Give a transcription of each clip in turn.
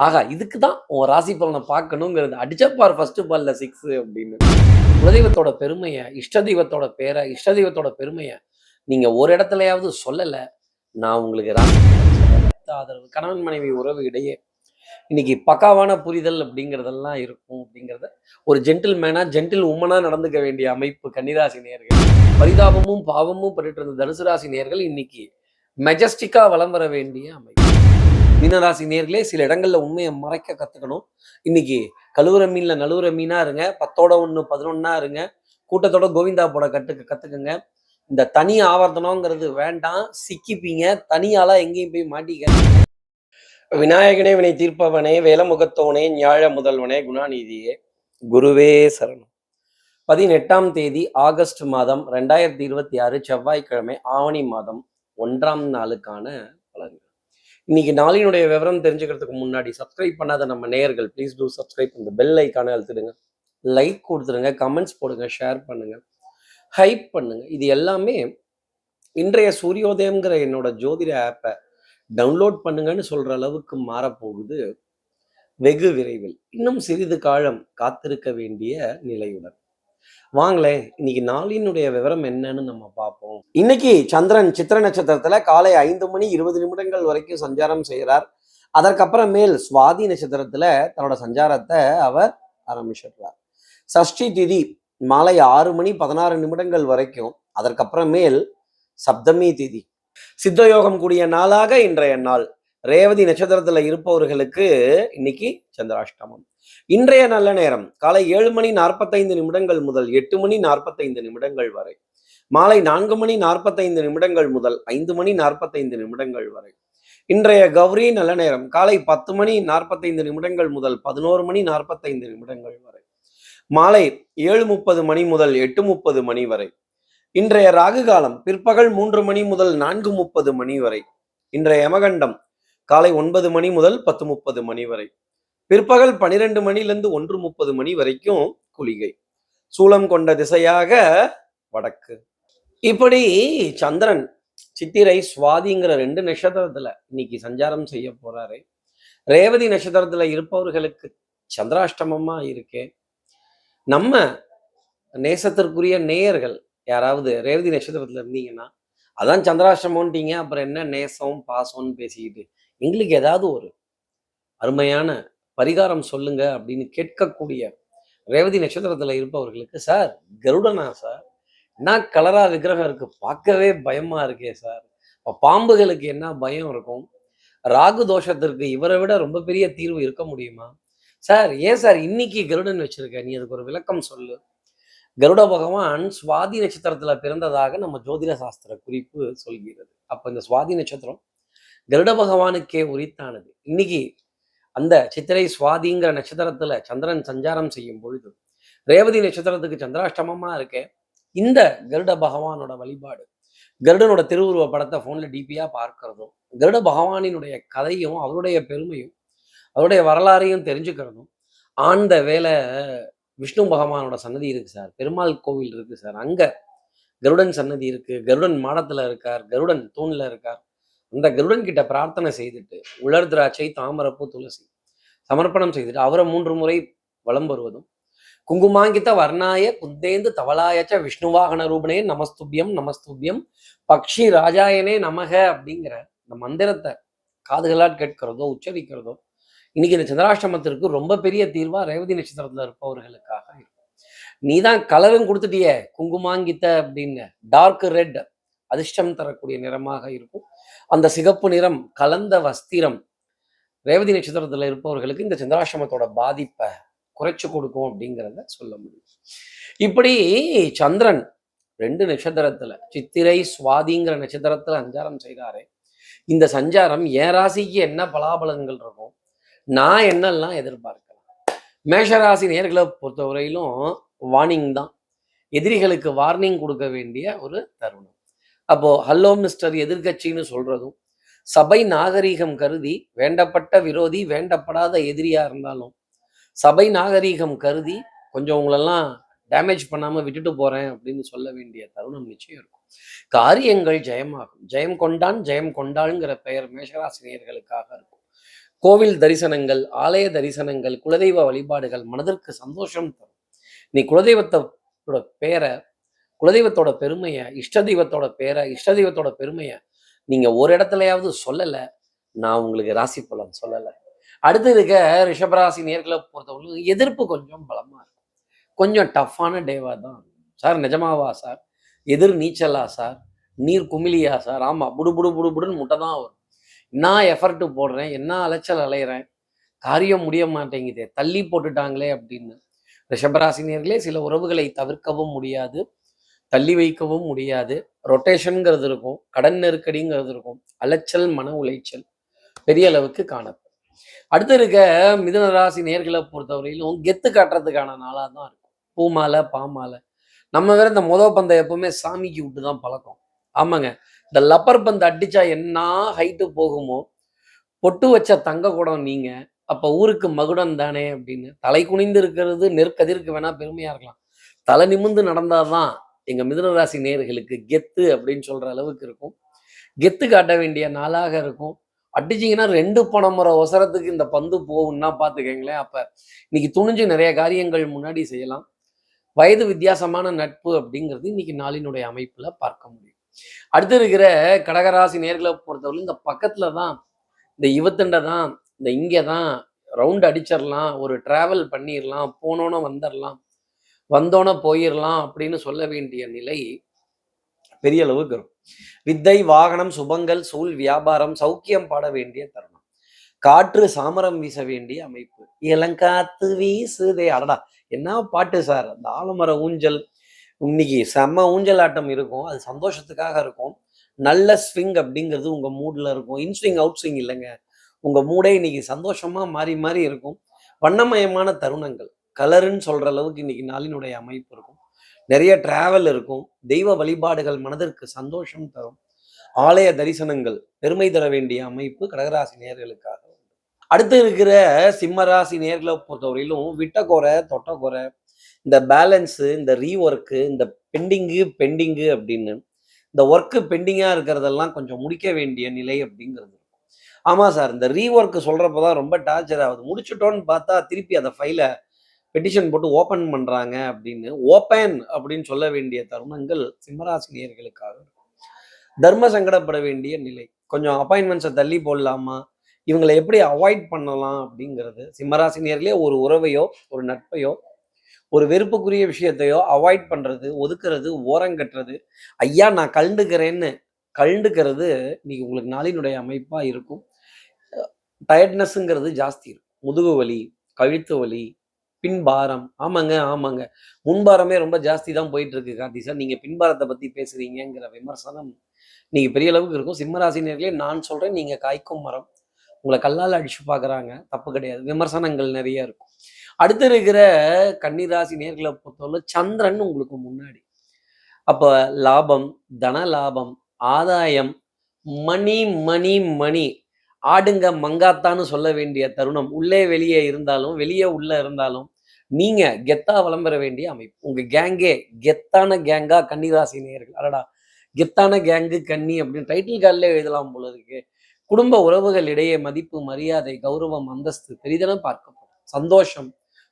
ஆகா இதுக்கு தான் உன் ராசி பலனை பார்க்கணுங்கிறது. அடிச்சப்பார் ஃபர்ஸ்ட் பால்ல 6 அப்படின்னு. குலதெய்வத்தோட பெருமைய, இஷ்ட தெய்வத்தோட பேர, இஷ்ட தெய்வத்தோட பெருமைய நீங்க ஒரு இடத்துலயாவது சொல்லல. நான் உங்களுக்கு ராசி பலன் சொல்லல. ஆதரவு கணவன் மனைவி உறவு இடையே இன்னைக்கு பக்காவான புரிதல் அப்படிங்கிறதெல்லாம் இருக்கும் அப்படிங்கிறத ஒரு ஜென்டில்மேனா ஜென்டில் உமனா நடந்துக்க வேண்டிய அமைப்பு கன்னிராசி நேயர்கள். பரிதாபமும் பாவமும் பட்டுட்டு இருந்த தனுசு ராசி நேயர்கள் இன்னைக்கு மெஜஸ்டிக்கா வலம் வர வேண்டிய அமைப்பு. மீனராசி நேர்களே சில இடங்கள்ல உண்மையை மறைக்க கத்துக்கணும். இன்னைக்கு கழுவுற மீன்ல நழுவுற மீனா இருங்க. 10ஓட 1 11ஆ இருங்க. கூட்டத்தோட கோவிந்தா போட கத்துக்குங்க. இந்த தனி ஆவர்த்தனங்கிறது வேண்டாம். சிக்கிப்பீங்க. தனியாளா எங்கேயும் போய் மாட்டிக்க. விநாயகனே வினை தீர்ப்பவனே வேலமுகத்தோனே ஞாழ முதல்வனே குணாநிதியே குருவே சரணம். 18ஆம் தேதி ஆகஸ்ட் மாதம் 2026 செவ்வாய்க்கிழமை ஆவணி மாதம் 1ஆம் நாளுக்கான பலன்கள். இன்னைக்கு நாளினுடைய விவரம் தெரிஞ்சுக்கிறதுக்கு முன்னாடி சப்ஸ்கிரைப் பண்ணாத நம்ம நேயர்கள் ப்ளீஸ் டூ சப்ஸ்கிரைப். இந்த பெல் ஐக்கான அழுத்திடுங்க, லைக் கொடுத்துருங்க, கமெண்ட்ஸ் போடுங்க, ஷேர் பண்ணுங்க, ஹைப் பண்ணுங்க. இது எல்லாமே இன்றைய சூரியோதயம்ங்கிற என்னோட ஜோதிட ஆப்பை டவுன்லோட் பண்ணுங்கன்னு சொல்ற அளவுக்கு மாறப்போகுது வெகு விரைவில். இன்னும் சிறிது காலம் காத்திருக்க வேண்டிய நிலையுடன் வாங்களேன் இன்னைக்கு நாளினுடைய விவரம் என்னன்னு நம்ம பார்ப்போம். இன்னைக்கு சந்திரன் சித்திர நட்சத்திரத்துல காலை 5:20 வரைக்கும் சஞ்சாரம் செய்கிறார். அதற்கப்புறமேல் சுவாதி நட்சத்திரத்துல தன்னோட சஞ்சாரத்தை அவர் ஆரம்பிச்சிடுறார். சஷ்டி திதி மாலை 6:16 வரைக்கும். அதற்கப்புறமேல் சப்தமி திதி சித்தயோகம் கூடிய நாளாக இன்றைய நாள். ரேவதி நட்சத்திரத்துல இருப்பவர்களுக்கு இன்னைக்கு சந்திராஷ்டமம். இன்றைய நல்ல நேரம் காலை 7:45 முதல் 8:45 வரை. மாலை 4:45 முதல் 5:45 வரை. இன்றைய கௌரி நல்ல நேரம் காலை 10:45 முதல் 11:45 வரை. மாலை 7:30 முதல் 8:30 வரை. இன்றைய ராகு காலம் பிற்பகல் 3 முதல் 4:30 வரை. இன்றைய யமகண்டம் காலை 9 முதல் 10:30 வரை. பிற்பகல் 12 1:30 வரைக்கும் குளிகை. சூலம் கொண்ட திசையாக வடக்கு. இப்படி சந்திரன் சித்திரை சுவாதிங்கிற 2 நட்சத்திரத்துல இன்னைக்கு சஞ்சாரம் செய்ய போறாரு. ரேவதி நட்சத்திரத்துல இருப்பவர்களுக்கு சந்திராஷ்டமமா இருக்கே. நம்ம நேசத்திற்குரிய நேயர்கள் யாராவது ரேவதி நட்சத்திரத்துல இருந்தீங்கன்னா அதான் சந்திராஷ்டமோன்ட்டீங்க, அப்புறம் என்ன நேசம் பாசம்னு பேசிக்கிட்டு எங்களுக்கு ஏதாவது ஒரு அருமையான பரிகாரம் சொல்லுங்க அப்படின்னு கேட்கக்கூடிய ரேவதி நட்சத்திரத்துல இருப்பவர்களுக்கு, சார் கருடனா சார், என்ன கலரா விக்கிரகம் இருக்கு, பார்க்கவே பயமா இருக்கே சார், பாம்புகளுக்கு என்ன பயம் இருக்கும், ராகு தோஷத்திற்கு இவரை விட ரொம்ப பெரிய தீர்வு இருக்க முடியுமா சார், ஏன் சார் இன்னைக்கு கருடன் வச்சிருக்க, நீ அதுக்கு ஒரு விளக்கம் சொல்லு. கருட பகவான் சுவாதி நட்சத்திரத்துல பிறந்ததாக நம்ம ஜோதிட சாஸ்திர குறிப்பு சொல்கிறது. அப்ப இந்த சுவாதி நட்சத்திரம் கருட பகவானுக்கே உரித்தானது. இன்னைக்கு அந்த சித்திரை சுவாதிங்கிற நட்சத்திரத்துல சந்திரன் சஞ்சாரம் செய்யும் பொழுது ரேவதி நட்சத்திரத்துக்கு சந்திராஷ்டமமா இருக்கே. இந்த கருட பகவானோட வழிபாடு, கருடனோட திருவுருவ படத்தை போன்ல டிபியா பார்க்கிறதும், கருட பகவானினுடைய கதையும் அவருடைய பெருமையும் அவருடைய வரலாறையும் தெரிஞ்சுக்கிறதும், ஆண்ட வேலை விஷ்ணு பகவானோட சன்னதி இருக்கு சார், பெருமாள் கோவில் இருக்கு சார், அங்க கருடன் சன்னதி இருக்கு, கருடன் மாடத்துல இருக்கார், கருடன் தூண்ல இருக்கார், அந்த கருடன் கிட்ட பிரார்த்தனை செய்துட்டு உலர் திராட்சை தாமரப்பூ துளசி சமர்ப்பணம் செய்துட்டு அவரை 3 முறை வலம் வருவதும், குங்குமாங்கித்த வர்ணாய குத்தேந்து தவளாயச்ச விஷ்ணுவாகன ரூபனே நமஸ்துபியம் நமஸ்துபியம் பக்ஷி ராஜாயனே நமக அப்படிங்கிற இந்த மந்திரத்தை காதுகளால் கேட்கிறதோ உச்சரிக்கிறதோ இன்னைக்கு இந்த சந்திராஷ்டமத்திற்கு ரொம்ப பெரிய தீர்வா ரேவதி நட்சத்திரத்துல இருப்பவர்களுக்காக இருக்கும். நீதான் கலரும் கொடுத்துட்டிய குங்குமாங்கித்த அப்படின்னு, டார்க் ரெட் அதிர்ஷ்டம் தரக்கூடிய நிறமாக இருக்கும். அந்த சிகப்பு நிறம் கலந்த வஸ்திரம் ரேவதி நட்சத்திரத்துல இருப்பவர்களுக்கு இந்த சந்திராஷ்டமத்தோட பாதிப்பை குறைச்சு கொடுக்கும் அப்படிங்கிறத சொல்ல முடியும். இப்படி சந்திரன் 2 நட்சத்திரத்துல சித்திரை சுவாதிங்கிற நட்சத்திரத்துல சஞ்சாரம் செய்கிறாரே, இந்த சஞ்சாரம் என் ராசிக்கு என்ன பலாபலங்கள் இருக்கும், நான் என்னெல்லாம் எதிர்பார்க்கலாம். மேஷராசி நேர்களை பொறுத்தவரையிலும் வார்னிங் தான், எதிரிகளுக்கு வார்னிங் கொடுக்க வேண்டிய ஒரு தருணம். அப்போ ஹலோ மிஸ்டர் எதிர்கட்சின்னு சொல்றதும், சபை நாகரீகம் கருதி வேண்டப்பட்ட விரோதி வேண்டப்படாத எதிரியா இருந்தாலும் சபை நாகரீகம் கருதி கொஞ்சம் உங்களெல்லாம் டேமேஜ் பண்ணாம விட்டுட்டு போறேன் அப்படின்னு சொல்ல வேண்டிய தருணம் நிச்சயம் இருக்கும். காரியங்கள் ஜெயமாகும். ஜெயம் கொண்டான் ஜெயம் கொண்டாள்ங்கிற பெயர் மேஷராசி நேயர்களுக்காக இருக்கும். கோவில் தரிசனங்கள், ஆலய தரிசனங்கள், குலதெய்வ வழிபாடுகள் மனதிற்கு சந்தோஷம் தரும். நீ குலதெய்வத்தோட பேர, குலதெய்வத்தோட பெருமைய, இஷ்ட தெய்வத்தோட பேர, இஷ்ட தெய்வத்தோட பெருமைய நீங்க ஒரு இடத்துலயாவது சொல்லல, நான் உங்களுக்கு ராசி பலன் சொல்லல. அடுத்து இருக்க ரிஷபராசி நேர்களை பொறுத்தவரைக்கும் எதிர்ப்பு கொஞ்சம் பலமா இருக்கும். கொஞ்சம் டஃப்பான டேவா தான். சார் நிஜமாவா சார்? எதிர் நீச்சலா சார்? நீர் குமிழியா சார்? ஆமா, புடு புடு புடு புடுன்னு முட்டை தான் வரும். என்ன எஃபர்ட் போடுறேன், என்ன அலைச்சல் அலையிறேன், காரியம் முடிய மாட்டேங்குதே, தள்ளி போட்டுட்டாங்களே அப்படின்னு. ரிஷபராசினியர்களே, சில உறவுகளை தவிர்க்கவும் முடியாது, தள்ளி வைக்கவும் முடியாது. ரொட்டேஷனுங்கிறது இருக்கும், கடன் நெருக்கடிங்கிறது இருக்கும், அலைச்சல் மன உளைச்சல் பெரிய அளவுக்கு காணப்படும். அடுத்து இருக்க மிதுன ராசி நேர்களை பொறுத்தவரையிலும் கெத்து காட்டுறதுக்கான நாளாக தான் இருக்கும். பூமாலை பாமாலை நம்ம வேற இந்த பந்தை எப்பவுமே சாமிக்கு விட்டு தான் பழக்கம். ஆமாங்க, இந்த லப்பர் பந்து அடிச்சா என்ன ஹைட்டு போகுமோ, பொட்டு வச்ச தங்க குடம் நீங்க, அப்ப ஊருக்கு மகுடம் தானே அப்படின்னு. தலை குனிந்து இருக்கிறது நெற்கதிருக்கு வேணா பெருமையா இருக்கலாம், தலை நிமிந்து நடந்தாதான் எங்க மிதுனராசி நேர்களுக்கு கெத்து அப்படின்னு சொல்ற அளவுக்கு இருக்கும். கெத்து காட்ட வேண்டிய நாளாக இருக்கும். அடிச்சிங்கன்னா 2 பணமுறை ஒசரத்துக்கு இந்த பந்து போகும்னா பார்த்துக்கங்களேன். அப்ப இன்னைக்கு துணிஞ்சு நிறைய காரியங்கள் முன்னாடி செய்யலாம். வயது வித்தியாசமான நட்பு அப்படிங்கிறது இன்னைக்கு நாளினுடைய அமைப்புல பார்க்க முடியும். அடுத்து இருக்கிற கடகராசி நேர்களை பொறுத்தவரை இந்த பக்கத்துல தான், இந்த இவத்துண்ட தான், இந்த இங்கே தான் ரவுண்ட் அடிச்சிடலாம், ஒரு டிராவல் பண்ணிடலாம், போனோன்னு வந்துடலாம், வந்தோன்னே போயிடலாம் அப்படின்னு சொல்ல வேண்டிய நிலை பெரிய அளவுக்கு இருக்கும். வித்தை வாகனம் சுபங்கள் சூழ் வியாபாரம் சௌக்கியம் பாட வேண்டிய தருணம். காற்று சாமரம் வீச வேண்டிய அமைப்பு. இளங்காத்து வீசுதே, அடடா என்ன பாட்டு சார்! அந்த ஆலமர ஊஞ்சல் இன்னைக்கு செம்ம ஊஞ்சல் ஆட்டம் இருக்கும். அது சந்தோஷத்துக்காக இருக்கும். நல்ல ஸ்விங் அப்படிங்கிறது உங்க மூட்ல இருக்கும். இன்ஸ்விங் அவுட் ஸ்விங் இல்லைங்க, உங்க மூடே இன்னைக்கு சந்தோஷமா மாறி மாறி இருக்கும். வண்ணமயமான தருணங்கள், கலருன்னு சொல்ற அளவுக்கு இன்னைக்கு நாளினுடைய அமைப்பு இருக்கும். நிறைய டிராவல் இருக்கும். தெய்வ வழிபாடுகள் மனதிற்கு சந்தோஷம் தரும். ஆலய தரிசனங்கள் பெருமை தர வேண்டிய அமைப்பு கடகராசி நேர்களுக்காக. அடுத்து இருக்கிற சிம்மராசி நேர்களை பொறுத்தவரையிலும் விட்ட குறை தொட்ட குறை, இந்த பேலன்ஸு, இந்த ரீஒர்க்கு, இந்த பெண்டிங்கு அப்படின்னு இந்த ஒர்க்கு பெண்டிங்காக இருக்கிறதெல்லாம் கொஞ்சம் முடிக்க வேண்டிய நிலை அப்படிங்கிறது. ஆமாம் சார், இந்த ரீஒர்க்கு சொல்கிறப்ப தான் ரொம்ப டார்ச்சர் ஆகுது. முடிச்சுட்டோன்னு பார்த்தா திருப்பி அந்த ஃபைலை பெட்டிஷன் போட்டு ஓப்பன் பண்ணுறாங்க அப்படின்னு. ஓப்பன் அப்படின்னு சொல்ல வேண்டிய தருணங்கள் சிம்மராசி நேயர்களுக்காக. தர்ம சங்கடப்பட வேண்டிய நிலை. கொஞ்சம் அப்பாயின்மெண்ட்ஸை தள்ளி போடலாமா, இவங்களை எப்படி அவாய்ட் பண்ணலாம் அப்படிங்கிறது. சிம்மராசி நேயர்களே, ஒரு உறவையோ ஒரு நட்பையோ ஒரு வெறுப்புக்குரிய விஷயத்தையோ அவாய்ட் பண்ணுறது, ஒதுக்குறது, ஓரங்கட்டுறது, ஐயா நான் கழுண்டுக்கிறது இன்னைக்கு உங்களுக்கு நாளினுடைய அமைப்பாக இருக்கும். டயர்ட்னஸ்ங்கிறது ஜாஸ்தி இருக்கும். முதுகு வலி, கழுத்து வலி, பின்பாரம். ஆமாங்க, முன்பாரமே ரொம்ப ஜாஸ்தி தான் போயிட்டு இருக்கு கார்த்தி சார், நீங்க பின்பாரத்தை பத்தி பேசுறீங்கிற விமர்சனம் நீங்க பெரிய அளவுக்கு இருக்கும். சிம்மராசினியர்களே, நான் சொல்றேன், நீங்க காய்க்கும் மரம், உங்களை கல்லால் அடிச்சு பாக்குறாங்க, தப்பு கிடையாது. விமர்சனங்கள் நிறைய இருக்கும். அடுத்து இருக்கிற கன்னிராசி நேர்களை பொறுத்தவரை சந்திரன் உங்களுக்கு முன்னாடி. அப்ப லாபம், தன லாபம், ஆதாயம், மணி மணி மணி ஆடுங்க மங்காத்தான்னு சொல்ல வேண்டிய தருணம். உள்ளே வெளியே இருந்தாலும், வெளியே உள்ள இருந்தாலும் நீங்க கெத்தா விளம்பர வேண்டிய அமைப்பு. உங்க கேங்கே கெத்தான கேங்கா கன்னிராசி நேயர்கள். அடடா, கெத்தான கேங்கு கன்னி அப்படின்னு டைட்டில் கார்டிலே எழுதலாம் போல இருக்கு. குடும்ப உறவுகள் இடையே மதிப்பு, மரியாதை, கௌரவம், அந்தஸ்து பெரிதென பார்க்கப்படும். சந்தோஷம்,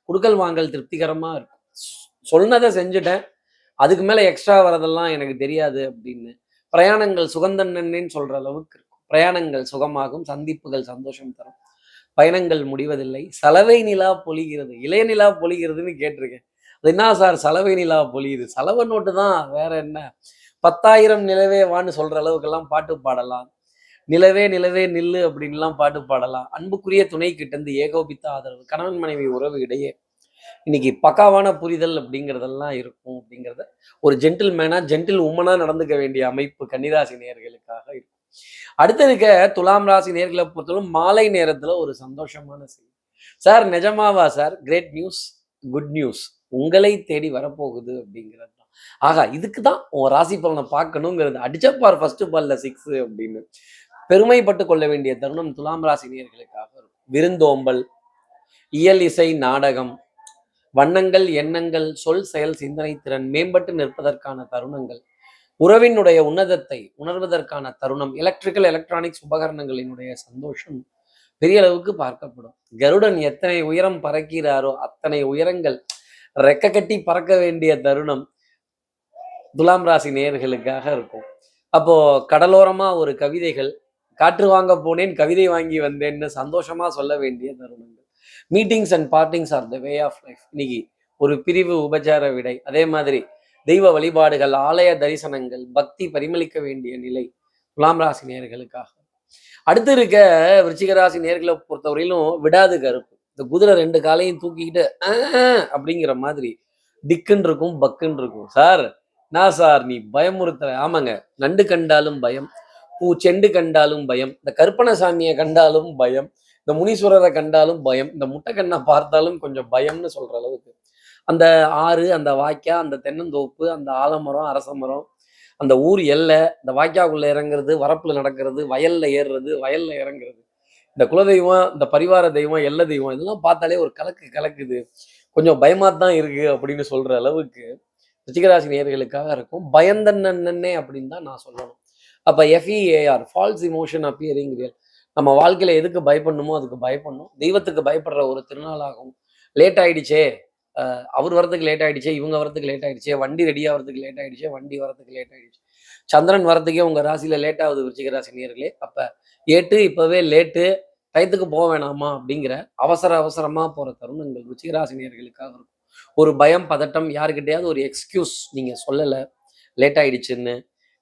குடுக்கல் வாங்கல் திருப்திகரமா இருக்கும். சொன்னதை செஞ்சுட்டேன், அதுக்கு மேல எக்ஸ்ட்ரா வரதெல்லாம் எனக்கு தெரியாது அப்படின்னு. பிரயாணங்கள் சுகந்தன்னன்னு சொல்ற அளவுக்கு இருக்கும். பிரயாணங்கள் சுகமாகும், சந்திப்புகள் சந்தோஷம் தரும். பயணங்கள் முடிவதில்லை. சலவை நிலா பொழிகிறது, இளைய நிலா பொழிகிறதுன்னு கேட்டிருக்கேன். அது என்ன சார் சலவை நிலா பொழியுது? சலவை நோட்டு தான், வேற என்ன? 10,000 நிலவே வான்னு சொல்ற அளவுக்கெல்லாம் பாட்டு பாடலாம். நிலவே நிலவே நில்லு அப்படின்லாம் பாட்டு பாடலாம். அன்புக்குரிய துணை கிட்ட இருந்து ஏகோபித்த ஆதரவு, கணவன் மனைவி உறவு இடையே இன்னைக்கு பக்காவான புரிதல் அப்படிங்கிறதெல்லாம் இருக்கும். அப்படிங்கிறத ஒரு ஜென்டில் உமனா நடந்துக்க வேண்டிய அமைப்பு கன்னிராசி நேயர்களுக்காக இருக்கும். அடுத்து இருக்க துலாம் ராசி நேர்களை பொறுத்தவரை மாலை நேரத்துல ஒரு சந்தோஷமான செய்தி. சார் நிஜமாவா sir? Great news, good news உங்களை தேடி வரப்போகுது அப்படிங்கிறது தான். ஆகா, இதுக்கு தான் உன் ராசி பலனை பார்க்கணுங்கிறது. அடிச்சப்பார் ஃபர்ஸ்ட் பால்ல 6 அப்படின்னு பெருமைப்பட்டு கொள்ள வேண்டிய தருணம் துலாம் ராசி நேயர்களுக்காக இருக்கும். விருந்தோம்பல், இயல் இசை நாடகம், வண்ணங்கள் எண்ணங்கள் சொல் செயல் சிந்தனை திறன் மேம்பட்டு நிற்பதற்கான தருணங்கள், உறவினுடைய உன்னதத்தை உணர்வதற்கான தருணம், எலக்ட்ரிக்கல் எலக்ட்ரானிக்ஸ் உபகரணங்களினுடைய சந்தோஷம் பெரிய அளவுக்கு பார்க்கப்படும். கருடன் எத்தனை உயரம் பறக்கிறாரோ அத்தனை உயரங்கள் ரெக்க கட்டி பறக்க வேண்டிய தருணம் துலாம் ராசி நேயர்களுக்காக இருக்கும். அப்போ கடலோரமா ஒரு கவிதைகள், காற்று வாங்க போனேன் கவிதை வாங்கி வந்தேன்னு சந்தோஷமா சொல்ல வேண்டிய தருணங்கள். Meetings and partings are the way of life. இன்னைக்கு ஒரு பிரிவு உபச்சார விடை, அதே மாதிரி தெய்வ வழிபாடுகள், ஆலய தரிசனங்கள், பக்தி பரிமளிக்க வேண்டிய நிலை துலாம் ராசி நேயர்களுக்காக. அடுத்து இருக்க விருச்சிக ராசி நேயர்களை பொறுத்தவரையிலும் விடாது கருப்பு. இந்த குதிரை 2 காலையும் தூக்கிக்கிட்டு அப்படிங்கிற மாதிரி திக்குன்னு இருக்கும், பக்குன்னு இருக்கும். சார் நான் சார் நீ பயமுறுத்துற. ஆமாங்க, நண்டு கண்டாலும் பயம், செண்டு கண்டாலும் பயம், இந்த கருப்பணசாமியை கண்டாலும் பயம், இந்த முனீஸ்வரரை கண்டாலும் பயம், இந்த முட்டைக்கண்ணை பார்த்தாலும் கொஞ்சம் பயம்னு சொல்ற அளவுக்கு அந்த ஆறு, அந்த வாய்க்கா, அந்த தென்னந்தோப்பு, அந்த ஆலமரம், அரச மரம், அந்த ஊர் எல்லை, இந்த வாய்க்காக்குள்ள இறங்குறது, வரப்புல நடக்கிறது, வயல்ல ஏறுறது, வயல்ல இறங்குறது, இந்த குலதெய்வம், இந்த பரிவார தெய்வம், எல்லை தெய்வம், இதெல்லாம் பார்த்தாலே ஒரு கலக்குது, கொஞ்சம் பயமா தான் இருக்கு அப்படின்னு சொல்ற அளவுக்கு ரிச்சிகராசி நேயர்களுக்காக இருக்கும். பயந்தன்னே அப்படின்னு தான் நான் சொல்லணும். அப்ப FEAR, falls emotion appearing real. நம்ம வாழ்க்கையில எதுக்கு பயப்படணுமோ அதுக்கு பயப்படணும். தெய்வத்துக்கு பயப்படுற ஒரு திருநாளாகும். லேட் ஆயிடுச்சே, அவர் வரதுக்கு லேட் ஆயிடுச்சே, இவங்க வரதுக்கு லேட் ஆயிடுச்சே, வண்டி ரெடி ஆகிறதுக்கு லேட் ஆயிடுச்சே, வண்டி வரதுக்கு லேட் ஆயிடுச்சு, சந்திரன் வரதுக்கே உங்க ராசியில லேட் ஆகுது விருச்சிக ராசி நேயர்களே. அப்ப ஏட்டு இப்பவே லேட்டு, டயத்துக்கு போக வேணாமா அப்படிங்கிற அவசரமா போற தருணங்கள் விருச்சிக ராசி நேயர்களுக்காக இருக்கும். ஒரு பயம், பதட்டம், யாருக்கிட்டையாவது ஒரு எக்ஸ்கியூஸ் நீங்க சொல்லல லேட் ஆயிடுச்சுன்னு,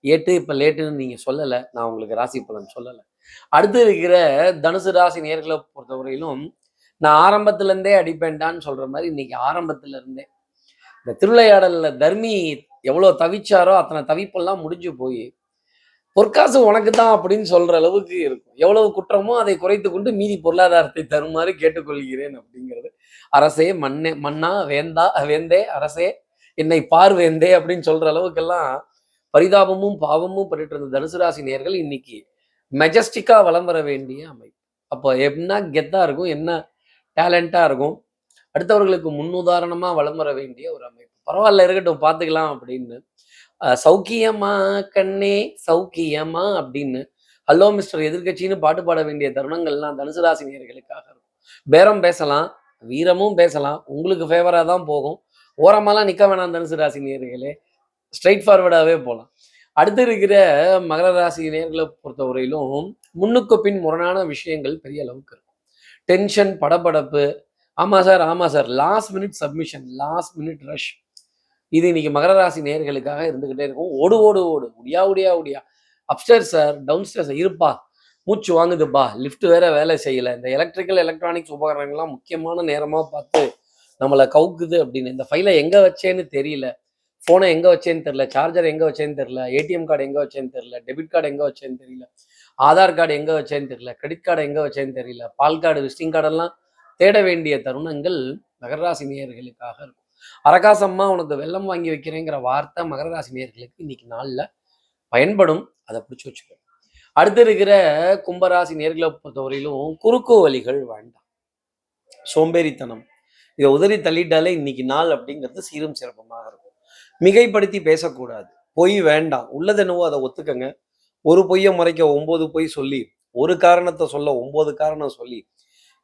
ஏட்டு இப்ப லேட்டுன்னு நீங்க சொல்லல, நான் உங்களுக்கு ராசி பலன் சொல்லல. அடுத்து இருக்கிற தனுசு ராசி நேயர்களை பொறுத்தவரையிலும் நான் ஆரம்பத்துல இருந்தே அடிப்பேன்டான்னு சொல்ற மாதிரி இன்னைக்கு ஆரம்பத்துல இருந்தே இந்த திருவிளையாடல்ல தர்மி எவ்வளவு தவிச்சாரோ அத்தனை தவிப்பெல்லாம் முடிஞ்சு போய் பொற்காசு உனக்கு தான் அப்படின்னு சொல்ற அளவுக்கு இருக்கும். எவ்வளவு குற்றமோ அதை குறைத்து கொண்டு மீதி பொருளாதாரத்தை தருமாறு கேட்டுக்கொள்கிறேன் அப்படிங்கிறது. அரசே மன்னா வேந்தே அரசே என்னை வேந்தே அப்படின்னு சொல்ற அளவுக்கெல்லாம் பரிதாபமும் பாவமும் பண்ணிட்டு இருந்த தனுசு ராசி நேயர்கள் இன்னைக்கு மெஜஸ்டிக்கா வலம் வர வேண்டிய அமைப்பு. அப்போ என்ன கெத்தா இருக்கும், என்ன டேலண்டா இருக்கும், அடுத்தவர்களுக்கு முன்னுதாரணமா வலம் வர வேண்டிய ஒரு அமைப்பு. பரவாயில்ல இருக்கட்டும் பார்த்துக்கலாம் அப்படின்னு. சௌக்கியமா கண்ணே சௌக்கியமா அப்படின்னு ஹலோ மிஸ்டர் எதிர்கட்சின்னு பாட்டு பாட வேண்டிய தருணங்கள்லாம் தனுசு ராசி நேயர்களுக்காக இருக்கும். பேரம் பேசலாம், வீரமும் பேசலாம், உங்களுக்கு ஃபேவரா தான் போகும். ஓரமாலாம் நிக்க வேணாம் தனுசு ராசி நேயர்களே, ஸ்ட்ரைட் ஃபார்வர்டாவே போகலாம். அடுத்து இருக்கிற மகர ராசி நேயர்களை பொறுத்தவரையிலும் முன்னுக்கு பின் முரணான விஷயங்கள் பெரிய அளவுக்கு இருக்கும். டென்ஷன், படபடப்பு, ஆமா sir, last minute submission, last minute rush, இது இன்னைக்கு மகர ராசி நேயர்களுக்காக இருந்துகிட்டே இருக்கும். ஓடு உடியா அப்ஸ்டேர் சார், டவுன் ஸ்டேர்ஸ் இருப்பா, மூச்சு வாங்குதுப்பா, லிஃப்ட் வேற வேலை செய்யல, இந்த எலக்ட்ரிக்கல் எலக்ட்ரானிக்ஸ் உபகரணங்கள்லாம் முக்கியமான நேரமா பார்த்து நம்மளை கவுக்குது அப்படின்னு, இந்த ஃபைலை எங்க வச்சேன்னு தெரியல, ஃபோனை எங்க வச்சேன்னு தெரியல, சார்ஜர் எங்க வச்சேன்னு தெரியல, ஏடிஎம் கார்டு எங்க வச்சேன்னு தெரியல, டெபிட் கார்டு எங்க வச்சேன்னு தெரியல, ஆதார் கார்டு எங்க வச்சேன்னு தெரியல, கிரெடிட் கார்டு எங்க வச்சேன்னு தெரியல, பால் கார்டு, விசிட்டிங் கார்டெல்லாம் தேட வேண்டிய தருணங்கள் மகர ராசி நேயர்களுக்காக இருக்கும். அரகாசம்மா உனக்கு வெள்ளம் வாங்கி வைக்கிறேங்கிற வார்த்தை மகர ராசி நேயர்களுக்கு இன்னைக்கு நாள்ல பயன்படும். அதை பிடிச்சி வச்சுக்கோ. அடுத்து இருக்கிற கும்பராசி நேர்களை பொறுத்தவரையிலும் குறுக்கு வழிகள் வேண்டாம், சோம்பேறித்தனம் இதை உதறி தள்ளிட்டாலே இன்னைக்கு நாள் அப்படிங்கிறது சீரும் சிறப்பமாக இருக்கும். மிகைப்படுத்தி பேசக்கூடாது, பொய் வேண்டாம், உள்ளது என்னவோ அதை ஒத்துக்கங்க. ஒரு பொய்யை முறைக்க 9 பொய் சொல்லி, ஒரு காரணத்தை சொல்ல 9 காரணம் சொல்லி,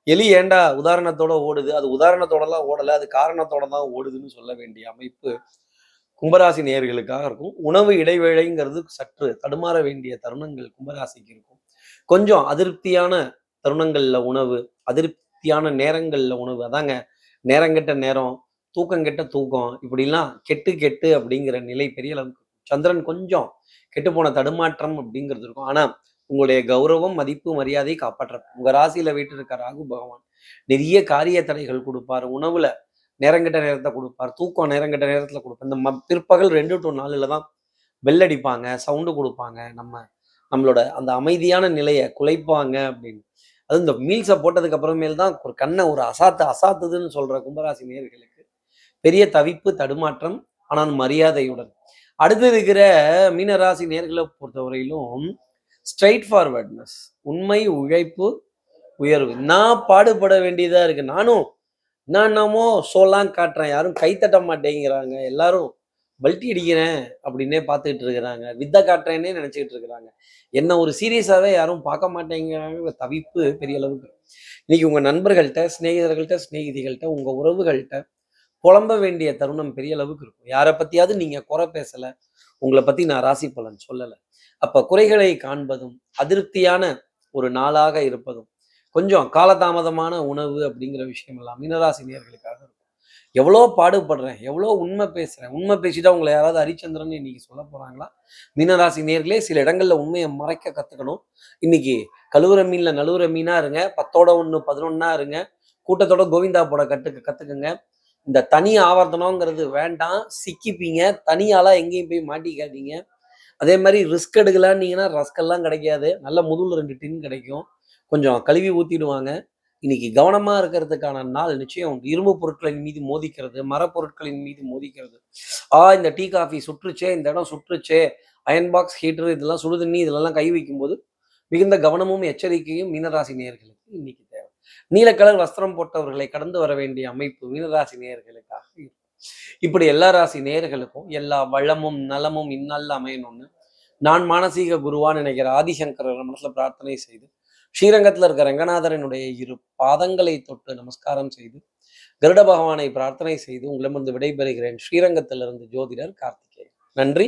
எலி ஏண்டா உதாரணத்தோட ஓடுது, அது உதாரணத்தோடலாம் ஓடலை, அது காரணத்தோட தான் ஓடுதுன்னு சொல்ல வேண்டிய அமைப்பு கும்பராசி நேயர்களுக்காக இருக்கும். உணவு இடைவேளைங்கிறது சற்று தடுமாற வேண்டிய தருணங்கள் கும்பராசிக்கு இருக்கும். கொஞ்சம் அதிருப்தியான தருணங்கள்ல உணவு, அதிருப்தியான நேரங்கள்ல உணவு, அதாங்க நேரங்கெட்ட நேரம், தூக்கங்கெட்ட தூக்கம், இப்படிலாம் கெட்டு அப்படிங்கிற நிலை பெரிய அளவுக்கு. சந்திரன் கொஞ்சம் கெட்டு போன தடுமாற்றம் அப்படிங்கிறது இருக்கும். ஆனா உங்களுடைய கௌரவம், மதிப்பு, மரியாதையை காப்பாற்ற உங்க ராசியில வீட்டு இருக்க ராகு பகவான் நிறைய காரிய தடைகள் கொடுப்பாரு. உணவுல நேரங்கெட்ட நேரத்தை கொடுப்பார், தூக்கம் நேரங்கெட்ட நேரத்துல கொடுப்பார். இந்த பிற்பகல் 2 to 4 தான் பெல் அடிப்பாங்க, சவுண்டு கொடுப்பாங்க, நம்மளோட அந்த அமைதியான நிலையை குலைப்பாங்க அப்படின்னு. அது இந்த மீல்ஸை போட்டதுக்கு அப்புறமேல் தான் ஒரு கண்ணை ஒரு அசாத்துதுன்னு சொல்ற கும்பராசி நேயர்களுக்கு பெரிய தவிப்பு, தடுமாற்றம், ஆனால் மரியாதையுடன். அடுத்து இருக்கிற மீனராசி நேயர்களை பொறுத்தவரையிலும் ஸ்ட்ரைட் ஃபார்வர்ட்னஸ், உண்மை, உழைப்பு, உயர்வு. நான் பாடுபட வேண்டியதா இருக்கு, நானும் என்னமோ சோலாம் காட்டுறேன், யாரும் கைத்தட்ட மாட்டேங்கிறாங்க, எல்லாரும் பல்ட்டி அடிக்கிறேன் அப்படின்னே பார்த்துக்கிட்டு இருக்கிறாங்க, வித்தை காட்டுறேன்னே நினைச்சுக்கிட்டு இருக்கிறாங்க, என்ன ஒரு சீரியஸாவே யாரும் பார்க்க மாட்டேங்கிறாங்க. தவிப்பு பெரிய அளவுக்கு. இன்னைக்கு உங்க நண்பர்கள்ட்ட, சிநேகிதர்கள்ட்ட, சிநேகிதிகள்ட்ட, உங்க உறவுகள்ட்ட புலம்ப வேண்டிய தருணம் பெரிய அளவுக்கு இருக்கும். யார பத்தியாவது நீங்க குறை பேசல. உங்கள பத்தி நான் ராசி பலன் சொல்லல. அப்ப குறைகளை காண்பதும், அதிருப்தியான ஒரு நாளாக இருப்பதும், கொஞ்சம் காலதாமதமான உணவு அப்படிங்கிற விஷயம் எல்லாம் மீனராசி நேயர்களுக்காக இருக்கும். எவ்வளோ பாடுபடுறேன், எவ்வளோ உண்மை பேசுறேன். உண்மை பேசிட்டா உங்கள யாராவது ஹரிச்சந்திரன்னு இன்னைக்கு சொல்ல போறாங்களா? மீனராசி நேயர்களே சில இடங்கள்ல உண்மைய மறைக்க கத்துக்கணும். இன்னைக்கு கழுவுற மீன்ல நழுவுற மீனா இருங்க. 10ஓட 1 11ஆ இருங்க. கூட்டத்தோட கோவிந்தா போட கத்துக்குங்க. இந்த தனி ஆவர்த்தனம்ங்கிறது வேண்டாம். சிக்கிப்பீங்க. தனியாளா எங்கேயும் போய் மாட்டிக்காதீங்க. அதே மாரி ரிஸ்க் எடுக்கலான்னீங்கன்னா, ரஸ்க் எல்லாம் கிடைக்காது. நல்ல முதுகுல 2 டின் கிடைக்கும். கொஞ்சம் கழுவி ஊத்திடுவாங்க. இன்னைக்கு கவனமா இருக்கிறதுக்கான நாள் நிச்சயம் உண்டு. இரும்பு பொருட்களின் மீது மோதிக்கிறது, மரப்பொருட்களின் மீது மோதிக்கிறது. இந்த டீ, காஃபி சுட்டுருச்சே, இந்த இடம் சுட்டுருச்சே, அயர்ன் பாக்ஸ், ஹீட்டர் இதெல்லாம் சுடுதண்ணி இதுலலாம் கை வைக்கும்போது, மிகுந்த கவனமும், எச்சரிக்கையும் மீனராசி நேயர்களுக்கு இன்னைக்கு தேவை. நீல கலர் வஸ்திரம் போட்டவர்களை கடந்து வர வேண்டிய அமைப்பு மீனராசி நேயர்களுக்காக இருக்கும். இப்படி எல்லா ராசி நேயர்களுக்கும் எல்லா வளமும், நலமும் இந்நாள்ல அமையணும்னு, நான் மானசீக குருவான்னு நினைக்கிற ஆதிசங்கரர் மனசுல பிரார்த்தனை செய்து, ஸ்ரீரங்கத்துல இருக்க ரங்கநாதரனுடைய 2 பாதங்களை தொட்டு நமஸ்காரம் செய்து, கருட பகவானை பிரார்த்தனை செய்து உங்களிடமிருந்து விடைபெறுகிறேன். ஸ்ரீரங்கத்திலிருந்து ஜோதிடர் கார்த்திகேயன். நன்றி.